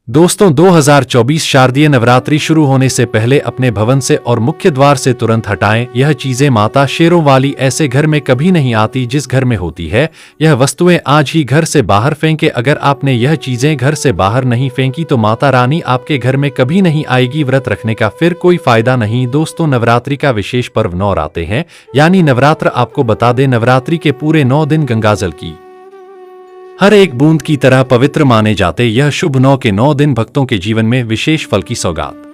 दोस्तों 2024 शारदीय नवरात्रि शुरू होने से पहले अपने भवन से और मुख्य द्वार से तुरंत हटाएं। यह चीजें माता शेरों वाली ऐसे घर में कभी नहीं आती जिस घर में होती है। यह वस्तुएं आज ही घर से बाहर फेंके। अगर आपने यह चीजें घर से बाहर नहीं फेंकी तो माता रानी आपके घर में कभी नहीं आएगी। व्रत रखने का फिर कोई फायदा नहीं। दोस्तों नवरात्रि का विशेष पर्व नवरात्र है, यानी नवरात्र। आपको बता दें नवरात्रि के पूरे 9 दिन गंगाजल की हर एक बूंद की तरह पवित्र माने जाते। यह शुभ 9 के 9 दिन भक्तों के जीवन में विशेष फल की सौगात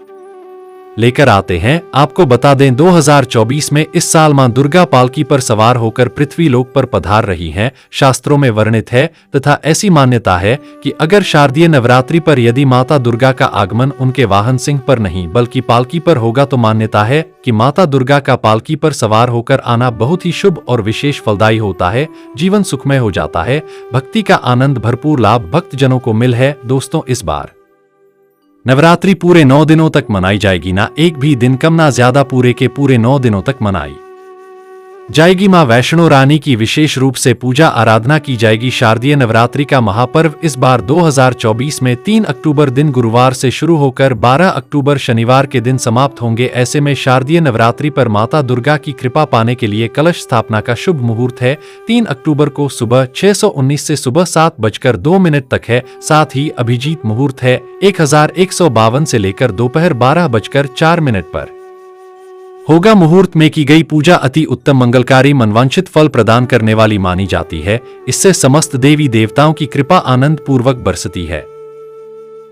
लेकर आते हैं। आपको बता दें 2024 में इस साल मां दुर्गा पालकी पर सवार होकर पृथ्वी लोक पर पधार रही हैं। शास्त्रों में वर्णित है तथा ऐसी मान्यता है कि अगर शारदीय नवरात्रि पर यदि माता दुर्गा का आगमन उनके वाहन सिंह पर नहीं बल्कि पालकी पर होगा तो मान्यता है कि माता दुर्गा का पालकी पर सवार होकर आना बहुत ही शुभ और विशेष फलदायी होता है। जीवन सुखमय हो जाता है। भक्ति का आनंद भरपूर लाभ भक्तजनों को मिल है। दोस्तों इस बार नवरात्रि पूरे 9 दिनों तक मनाई जाएगी, ना एक भी दिन कम ना ज्यादा। पूरे के पूरे 9 दिनों तक मनाई जाएगी। मां वैष्णो रानी की विशेष रूप से पूजा आराधना की जाएगी। शारदीय नवरात्रि का महापर्व इस बार 2024 में 3 अक्टूबर दिन गुरुवार से शुरू होकर 12 अक्टूबर शनिवार के दिन समाप्त होंगे। ऐसे में शारदीय नवरात्रि पर माता दुर्गा की कृपा पाने के लिए कलश स्थापना का शुभ मुहूर्त है 3 अक्टूबर को सुबह 6:19 से सुबह 7:02 तक है। साथ ही अभिजीत मुहूर्त है 1152 से लेकर दोपहर 12:04 पर होगा। मुहूर्त में की गई पूजा अति उत्तम मंगलकारी मनवांछित फल प्रदान करने वाली मानी जाती है। इससे समस्त देवी देवताओं की कृपा आनंद पूर्वक बरसती है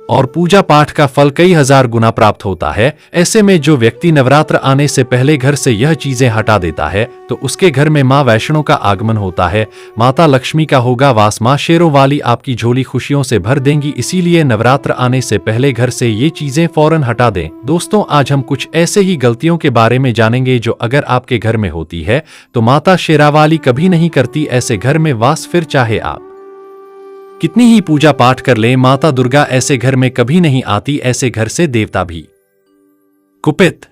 और पूजा पाठ का फल कई हजार गुना प्राप्त होता है। ऐसे में जो व्यक्ति नवरात्र आने से पहले घर से यह चीजें हटा देता है तो उसके घर में मां वैष्णो का आगमन होता है। माता लक्ष्मी का होगा वास। मां शेरों वाली आपकी झोली खुशियों से भर देंगी। इसीलिए नवरात्र आने से पहले घर से ये चीजें फौरन हटा दें। दोस्तों आज हम कुछ ऐसे ही गलतियों के बारे में जानेंगे जो अगर आपके घर में होती है तो माता शेरावाली कभी नहीं करती ऐसे घर में वास। फिर चाहे आप कितनी ही पूजा पाठ कर लें, माता दुर्गा ऐसे घर में कभी नहीं आती। ऐसे घर से देवता भी कुपित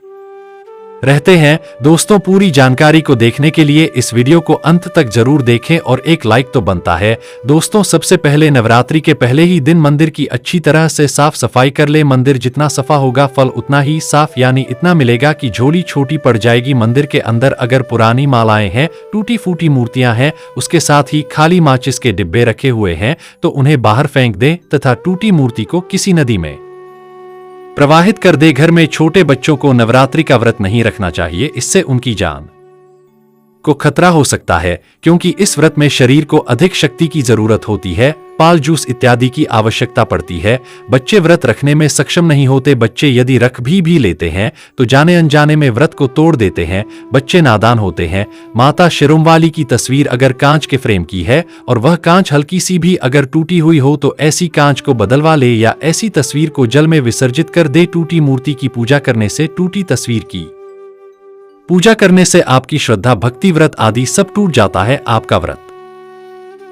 रहते हैं। दोस्तों पूरी जानकारी को देखने के लिए इस वीडियो को अंत तक जरूर देखें और एक लाइक तो बनता है। दोस्तों सबसे पहले नवरात्रि के पहले ही दिन मंदिर की अच्छी तरह से साफ सफाई कर ले। मंदिर जितना सफा होगा फल उतना ही साफ, यानी इतना मिलेगा कि झोली छोटी पड़ जाएगी। मंदिर के अंदर अगर पुरानी मालाएं हैं, टूटी फूटी मूर्तियां हैं, उसके साथ ही खाली माचिस के डिब्बे रखे हुए हैं तो उन्हें बाहर फेंक दें तथा टूटी मूर्ति को किसी नदी में प्रवाहित कर दे। घर में छोटे बच्चों को नवरात्रि का व्रत नहीं रखना चाहिए। इससे उनकी जान को खतरा हो सकता है क्योंकि इस व्रत में शरीर को अधिक शक्ति की जरूरत होती है। पाल जूस इत्यादि की आवश्यकता पड़ती है। बच्चे व्रत रखने में सक्षम नहीं होते। बच्चे यदि रख भी लेते हैं तो जाने अनजाने में व्रत को तोड़ देते हैं। बच्चे नादान होते हैं। माता शेरोंवाली की तस्वीर अगर कांच के फ्रेम की है और वह कांच हल्की सी भी अगर टूटी हुई हो तो ऐसी कांच को बदलवा ले या ऐसी तस्वीर को जल में विसर्जित कर दे। टूटी मूर्ति की पूजा करने से, टूटी तस्वीर की पूजा करने से आपकी श्रद्धा भक्ति व्रत आदि सब टूट जाता है। आपका व्रत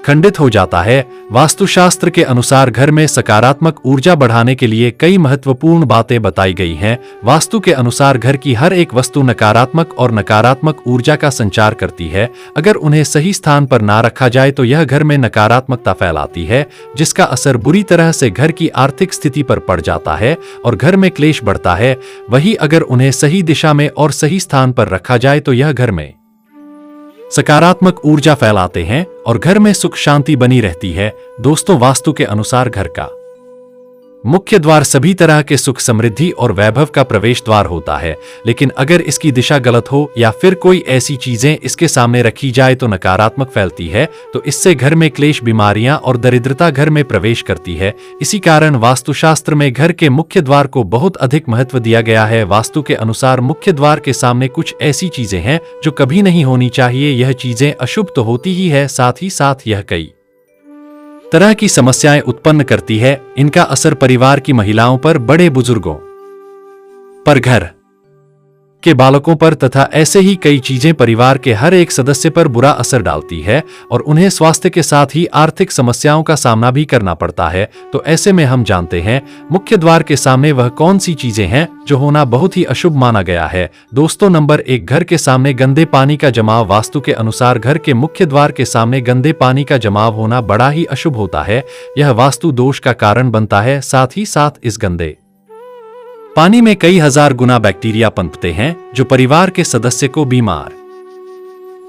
खंडित हो जाता है। वास्तुशास्त्र के अनुसार घर में सकारात्मक ऊर्जा बढ़ाने के लिए कई महत्वपूर्ण बातें बताई गई हैं। वास्तु के अनुसार घर की हर एक वस्तु नकारात्मक और नकारात्मक ऊर्जा का संचार करती है। अगर उन्हें सही स्थान पर ना रखा जाए तो यह घर में नकारात्मकता फैलाती है, जिसका असर बुरी तरह से घर की आर्थिक स्थिति पर पड़ जाता है और घर में क्लेश बढ़ता है। वहीं अगर उन्हें सही दिशा में और सही स्थान पर रखा जाए तो यह घर में सकारात्मक ऊर्जा फैलाते हैं और घर में सुख शांति बनी रहती है। दोस्तों वास्तु के अनुसार घर का मुख्य द्वार सभी तरह के सुख समृद्धि और वैभव का प्रवेश द्वार होता है, लेकिन अगर इसकी दिशा गलत हो या फिर कोई ऐसी चीजें इसके सामने रखी जाए तो नकारात्मक फैलती है, तो इससे घर में क्लेश, बीमारियां और दरिद्रता घर में प्रवेश करती है। इसी कारण वास्तुशास्त्र में घर के मुख्य द्वार को बहुत अधिक महत्व दिया गया है। वास्तु के अनुसार मुख्य द्वार के सामने कुछ ऐसी चीजें हैं जो कभी नहीं होनी चाहिए। यह चीजें अशुभ तो होती ही है, साथ ही साथ यह कई तरह की समस्याएं उत्पन्न करती है। इनका असर परिवार की महिलाओं पर, बड़े बुजुर्गों पर, घर के बालकों पर तथा ऐसे ही कई चीजें परिवार के हर एक सदस्य पर बुरा असर डालती है और उन्हें स्वास्थ्य के साथ ही आर्थिक समस्याओं का सामना भी करना पड़ता है। तो ऐसे में हम जानते हैं मुख्य द्वार के सामने वह कौन सी चीजें हैं जो होना बहुत ही अशुभ माना गया है। दोस्तों, नंबर 1, घर के सामने गंदे पानी का जमाव। वास्तु के अनुसार घर के मुख्य द्वार के सामने गंदे पानी का जमाव होना बड़ा ही अशुभ होता है। यह वास्तु दोष का कारण बनता है। साथ ही साथ इस गंदे पानी में कई हजार गुना बैक्टीरिया पनपते हैं जो परिवार के सदस्य को बीमार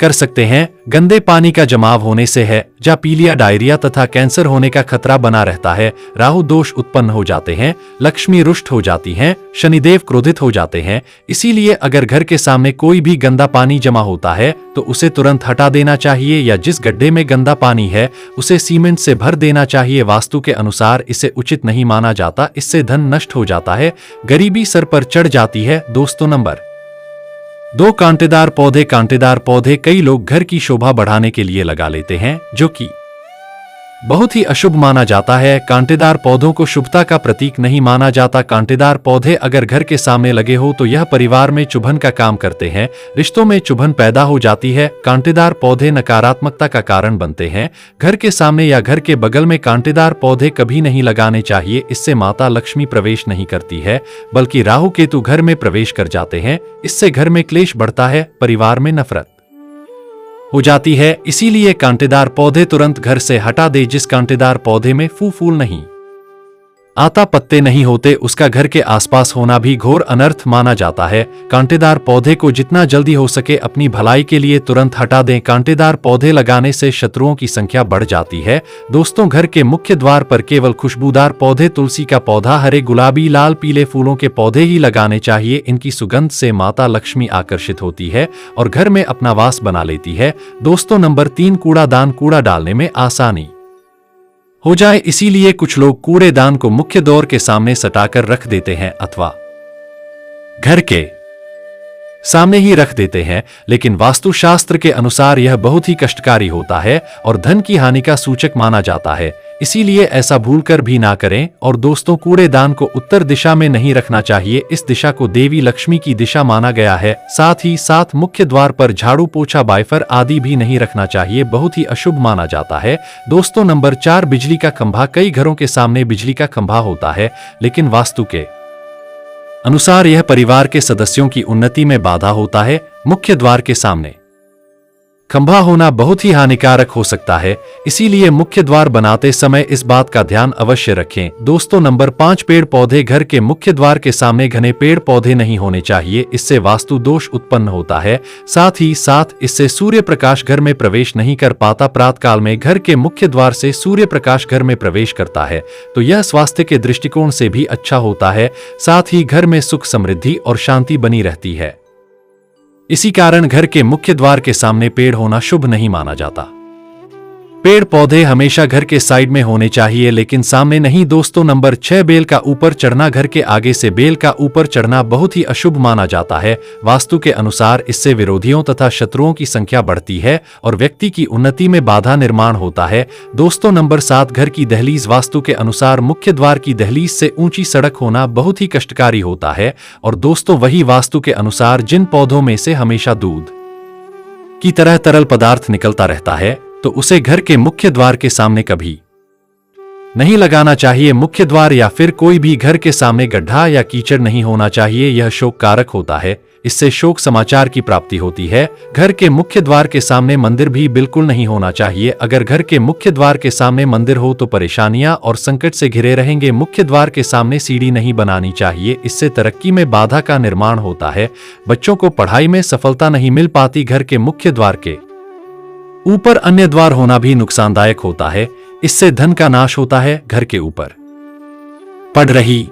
कर सकते हैं। गंदे पानी का जमाव होने से है जा पीलिया, डायरिया तथा कैंसर होने का खतरा बना रहता है। राहु दोष उत्पन्न हो जाते हैं, लक्ष्मी रुष्ट हो जाती हैं, शनिदेव क्रोधित हो जाते हैं। इसीलिए अगर घर के सामने कोई भी गंदा पानी जमा होता है तो उसे तुरंत हटा देना चाहिए या जिस गड्ढे में गंदा पानी है उसे सीमेंट से भर देना चाहिए। वास्तु के अनुसार इसे उचित नहीं माना जाता, इससे धन नष्ट हो जाता है, गरीबी सर पर चढ़ जाती है। दोस्तों, नंबर 2, कांटेदार पौधे। कांटेदार पौधे कई लोग घर की शोभा बढ़ाने के लिए लगा लेते हैं जो कि बहुत ही अशुभ माना जाता है। कांटेदार पौधों को शुभता का प्रतीक नहीं माना जाता। कांटेदार पौधे अगर घर के सामने लगे हो तो यह परिवार में चुभन का काम करते हैं, रिश्तों में चुभन पैदा हो जाती है। कांटेदार पौधे नकारात्मकता का कारण बनते हैं। घर के सामने या घर के बगल में कांटेदार पौधे कभी नहीं लगाने चाहिए। इससे माता लक्ष्मी प्रवेश नहीं करती है बल्कि राहु केतु घर में प्रवेश कर जाते हैं। इससे घर में क्लेश बढ़ता है, परिवार में नफरत हो जाती है। इसीलिए कांटेदार पौधे तुरंत घर से हटा दे। जिस कांटेदार पौधे में फूल नहीं आता, पत्ते नहीं होते, उसका घर के आसपास होना भी घोर अनर्थ माना जाता है। कांटेदार पौधे को जितना जल्दी हो सके अपनी भलाई के लिए तुरंत हटा दें। कांटेदार पौधे लगाने से शत्रुओं की संख्या बढ़ जाती है। दोस्तों, घर के मुख्य द्वार पर केवल खुशबूदार पौधे, तुलसी का पौधा, हरे, गुलाबी, लाल, पीले फूलों के पौधे ही लगाने चाहिए। इनकी सुगंध से माता लक्ष्मी आकर्षित होती है और घर में अपना वास बना लेती है। दोस्तों, नंबर 3, कूड़ादान। कूड़ा डालने में आसानी हो जाए इसीलिए कुछ लोग कूड़ेदान को मुख्य द्वार के सामने सटाकर रख देते हैं अथवा घर के सामने ही रख देते हैं, लेकिन वास्तुशास्त्र के अनुसार यह बहुत ही कष्टकारी होता है और धन की हानि का सूचक माना जाता है। इसीलिए ऐसा भूलकर भी ना करें। और दोस्तों, कूड़ेदान को उत्तर दिशा में नहीं रखना चाहिए। इस दिशा को देवी लक्ष्मी की दिशा माना गया है। साथ ही साथ मुख्य द्वार पर झाड़ू, पोछा, बाइफर आदि भी नहीं रखना चाहिए, बहुत ही अशुभ माना जाता है। दोस्तों, नंबर 4, बिजली का खंभा। कई घरों के सामने बिजली का खंभा होता है, लेकिन वास्तु के अनुसार यह परिवार के सदस्यों की उन्नति में बाधा होता है। मुख्य द्वार के सामने खंभा होना बहुत ही हानिकारक हो सकता है, इसीलिए मुख्य द्वार बनाते समय इस बात का ध्यान अवश्य रखें। दोस्तों, नंबर 5, पेड़ पौधे। घर के मुख्य द्वार के सामने घने पेड़ पौधे नहीं होने चाहिए, इससे वास्तु दोष उत्पन्न होता है। साथ ही साथ इससे सूर्य प्रकाश घर में प्रवेश नहीं कर पाता। प्रातःकाल में घर के मुख्य द्वार से सूर्य प्रकाश घर में प्रवेश करता है तो यह स्वास्थ्य के दृष्टिकोण से भी अच्छा होता है। साथ ही घर में सुख, समृद्धि और शांति बनी रहती है। इसी कारण घर के मुख्य द्वार के सामने पेड़ होना शुभ नहीं माना जाता। पेड़ पौधे हमेशा घर के साइड में होने चाहिए, लेकिन सामने नहीं। दोस्तों, नंबर 6, बेल का ऊपर चढ़ना। घर के आगे से बेल का ऊपर चढ़ना बहुत ही अशुभ माना जाता है। वास्तु के अनुसार इससे विरोधियों तथा शत्रुओं की संख्या बढ़ती है और व्यक्ति की उन्नति में बाधा निर्माण होता है। दोस्तों, नंबर 7, घर की दहलीज। वास्तु के अनुसार मुख्य द्वार की दहलीज से ऊंची सड़क होना बहुत ही कष्टकारी होता है। और दोस्तों, वही वास्तु के अनुसार जिन पौधों में से हमेशा दूध की तरह तरल पदार्थ निकलता रहता है तो उसे घर के मुख्य द्वार के सामने कभी नहीं लगाना चाहिए। मुख्य द्वार या फिर कोई भी घर के सामने गड्ढा या कीचड़ नहीं होना चाहिए, यह शोक कारक होता है। इससे शोक समाचार की प्राप्ति होती है। घर के मुख्य द्वार के सामने मंदिर भी बिल्कुल नहीं होना चाहिए। अगर घर के मुख्य द्वार के सामने मंदिर हो तो परेशानियां और संकट से घिरे रहेंगे। मुख्य द्वार के सामने सीढ़ी नहीं बनानी चाहिए, इससे तरक्की में बाधा का निर्माण होता है। बच्चों को पढ़ाई में सफलता नहीं मिल पाती। घर के मुख्य द्वार के ऊपर अन्य द्वार होना भी नुकसानदायक होता है, इससे धन का नाश होता है। घर के ऊपर पड़ रही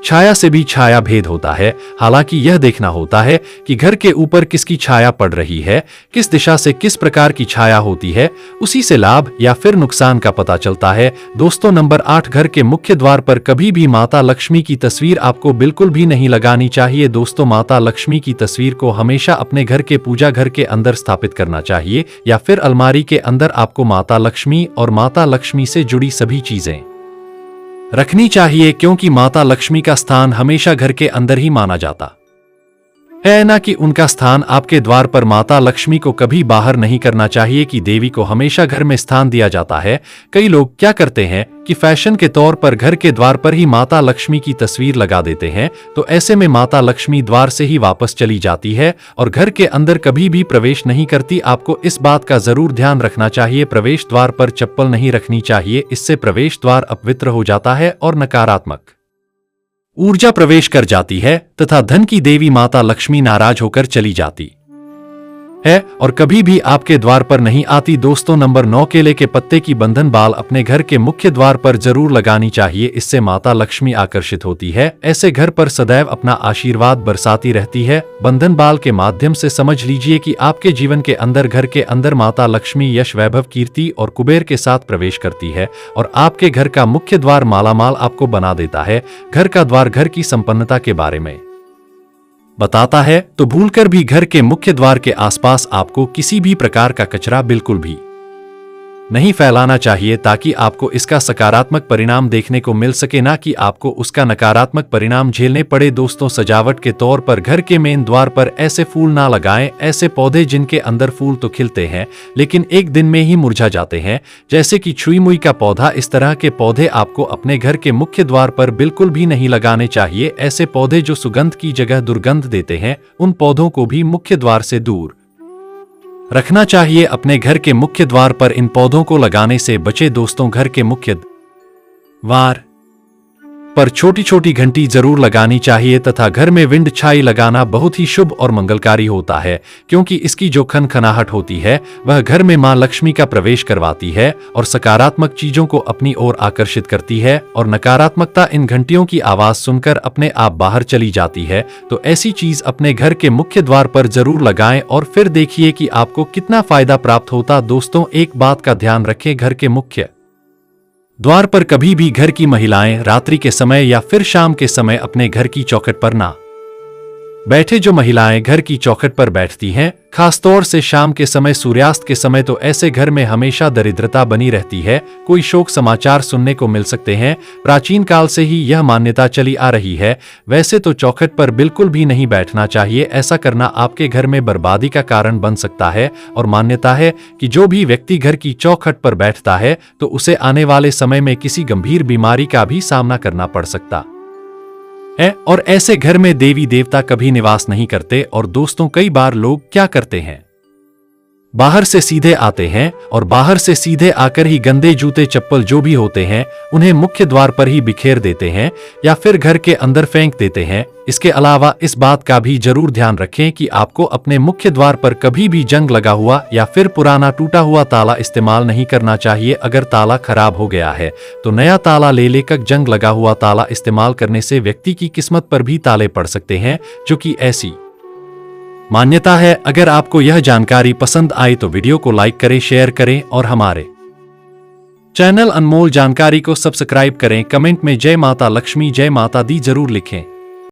छाया से भी छाया भेद होता है। हालांकि यह देखना होता है कि घर के ऊपर किसकी छाया पड़ रही है, किस दिशा से किस प्रकार की छाया होती है, उसी से लाभ या फिर नुकसान का पता चलता है। दोस्तों, नंबर 8, घर के मुख्य द्वार पर कभी भी माता लक्ष्मी की तस्वीर आपको बिल्कुल भी नहीं लगानी चाहिए। दोस्तों, माता लक्ष्मी की तस्वीर को हमेशा अपने घर के पूजा घर के अंदर स्थापित करना चाहिए या फिर अलमारी के अंदर आपको माता लक्ष्मी और माता लक्ष्मी से जुड़ी सभी चीजें रखनी चाहिए, क्योंकि माता लक्ष्मी का स्थान हमेशा घर के अंदर ही माना जाता है ना कि उनका स्थान आपके द्वार पर माता लक्ष्मी को कभी बाहर नहीं करना चाहिए कि देवी को हमेशा घर में स्थान दिया जाता है। कई लोग क्या करते हैं कि फैशन के तौर पर घर के द्वार पर ही माता लक्ष्मी की तस्वीर लगा देते हैं, तो ऐसे में माता लक्ष्मी द्वार से ही वापस चली जाती है और घर के अंदर कभी भी प्रवेश नहीं करती। आपको इस बात का जरूर ध्यान रखना चाहिए, प्रवेश द्वार पर चप्पल नहीं रखनी चाहिए, इससे प्रवेश द्वार अपवित्र हो जाता है और नकारात्मक ऊर्जा प्रवेश कर जाती है तथा धन की देवी माता लक्ष्मी नाराज होकर चली जाती है और कभी भी आपके द्वार पर नहीं आती। दोस्तों, नंबर 9, केले के पत्ते की बंधन बाल अपने घर के मुख्य द्वार पर जरूर लगानी चाहिए, इससे माता लक्ष्मी आकर्षित होती है। ऐसे घर पर सदैव अपना आशीर्वाद बरसाती रहती है। बंधन बाल के माध्यम से समझ लीजिए कि आपके जीवन के अंदर, घर के अंदर माता लक्ष्मी यश, वैभव, कीर्ति और कुबेर के साथ प्रवेश करती है और आपके घर का मुख्य द्वार मालामाल आपको बना देता है। घर का द्वार घर की संपन्नता के बारे में बताता है, तो भूलकर भी घर के मुख्य द्वार के आसपास आपको किसी भी प्रकार का कचरा बिल्कुल भी नहीं फैलाना चाहिए, ताकि आपको इसका सकारात्मक परिणाम देखने को मिल सके, ना कि आपको उसका नकारात्मक परिणाम झेलने पड़े। दोस्तों, सजावट के तौर पर घर के मेन द्वार पर ऐसे फूल ना लगाएं, ऐसे पौधे जिनके अंदर फूल तो खिलते हैं लेकिन एक दिन में ही मुरझा जाते हैं, जैसे कि छुई मुई का पौधा। इस तरह के पौधे आपको अपने घर के मुख्य द्वार पर बिल्कुल भी नहीं लगाने चाहिए। ऐसे पौधे जो सुगंध की जगह दुर्गंध देते हैं, उन पौधों को भी मुख्य द्वार से दूर रखना चाहिए। अपने घर के मुख्य द्वार पर इन पौधों को लगाने से बचे। दोस्तों, घर के मुख्य द्वार पर छोटी छोटी घंटी जरूर लगानी चाहिए तथा घर में विंड छाई लगाना बहुत ही शुभ और मंगलकारी होता है, क्योंकि इसकी जो खनखनाहट होती है वह घर में मां लक्ष्मी का प्रवेश करवाती है और सकारात्मक चीजों को अपनी ओर आकर्षित करती है और नकारात्मकता इन घंटियों की आवाज सुनकर अपने आप बाहर चली जाती है। तो ऐसी चीज अपने घर के मुख्य द्वार पर जरूर लगाएं और फिर देखिए कि आपको कितना फायदा प्राप्त होता। दोस्तों, एक बात का ध्यान रखें, घर के मुख्य द्वार पर कभी भी घर की महिलाएं रात्रि के समय या फिर शाम के समय अपने घर की चौखट पर ना बैठे। जो महिलाएं घर की चौखट पर बैठती हैं, खासतौर से शाम के समय, सूर्यास्त के समय, तो ऐसे घर में हमेशा दरिद्रता बनी रहती है। कोई शोक समाचार सुनने को मिल सकते हैं। प्राचीन काल से ही यह मान्यता चली आ रही है। वैसे तो चौखट पर बिल्कुल भी नहीं बैठना चाहिए, ऐसा करना आपके घर में बर्बादी का कारण बन सकता है और मान्यता है कि जो भी व्यक्ति घर की चौखट पर बैठता है तो उसे आने वाले समय में किसी गंभीर बीमारी का भी सामना करना पड़ सकता है और ऐसे घर में देवी देवता कभी निवास नहीं करते। और दोस्तों, कई बार लोग क्या करते हैं, बाहर से सीधे आते हैं और बाहर से सीधे आकर ही गंदे जूते चप्पल जो भी होते हैं उन्हें मुख्य द्वार पर ही बिखेर देते हैं या फिर घर के अंदर फेंक देते हैं। इसके अलावा इस बात का भी जरूर ध्यान रखें कि आपको अपने मुख्य द्वार पर कभी भी जंग लगा हुआ या फिर पुराना टूटा हुआ ताला इस्तेमाल नहीं करना चाहिए। अगर ताला खराब हो गया है तो नया ताला ले लेकर, जंग लगा हुआ ताला इस्तेमाल करने से व्यक्ति की किस्मत पर भी ताले पड़ सकते हैं, जो कि ऐसी मान्यता है। अगर आपको यह जानकारी पसंद आई तो वीडियो को लाइक करें, शेयर करें और हमारे चैनल अनमोल जानकारी को सब्सक्राइब करें। कमेंट में जय माता लक्ष्मी, जय माता दी जरूर लिखें।